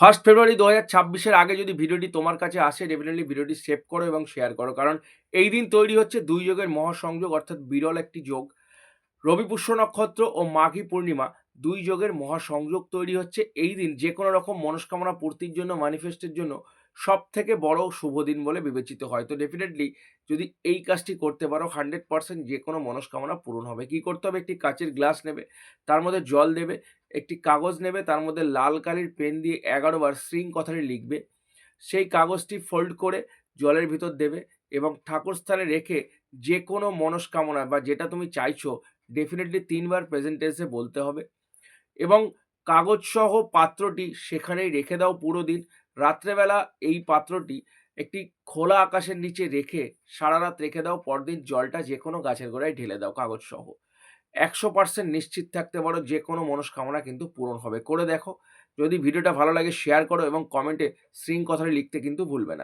1 ফেব্রুয়ারি ২০২৬-এর আগে যদি ভিডিওটি তোমার কাছে আসে, ডেফিনিটলি ভিডিওটি সেভ করো এবং শেয়ার করো। কারণ এই দিন তৈরি হচ্ছে ২ যোগের মহাসংযোগ, অর্থাৎ বিরল একটি যোগ। রবি পুষ্য নক্ষত্র ও মাঘী পূর্ণিমা ২ যোগের মহাসংযোগ তৈরি হচ্ছে। এই দিন যেকোনো রকম মনস্কামনা পূর্তির জন্য, ম্যানিফেস্টের জন্য সবথেকে বড় শুভ দিন বলে বিবেচিত হয়। তো ডেফিনিটলি যদি এই কাজটি করতে পারো, 100% যেকোনো মনস্কামনা পূরণ হবে। কি করতে হবে? একটি কাঁচের গ্লাস নেবে, তার মধ্যে জল দেবে, একটি কাগজ নেবে, তার মধ্যে লাল কালির পেন দিয়ে ১১ বার শ্রীং কথাটি লিখবে। সেই কাগজটি ফোল্ড করে জলের ভিতর দেবে এবং ঠাকুর স্থানে রেখে যেকোনো মনস্কামনা বা যেটা তুমি চাইছো ডেফিনিটলি ৩ বার প্রেজেন্ট টেন্সে বলতে হবে এবং কাগজসহ পাত্রটি সেখানেই রেখে দাও পুরো দিন। রাত্রেবেলা এই পাত্রটি একটি খোলা আকাশের নিচে রেখে সারারাত রেখে দাও। পরদিন জলটা যেকোনো গাছের গোড়ায় ঢেলে দাও কাগজসহ। ১০০% নিশ্চিত থাকতে পারো যেকোনো মনস্কামনা কিন্তু পূরণ হবে। করে দেখো। যদি ভিডিওটা ভালো লাগে শেয়ার করো এবং কমেন্টে শ্রীং কথাটি লিখতে কিন্তু ভুলবে না।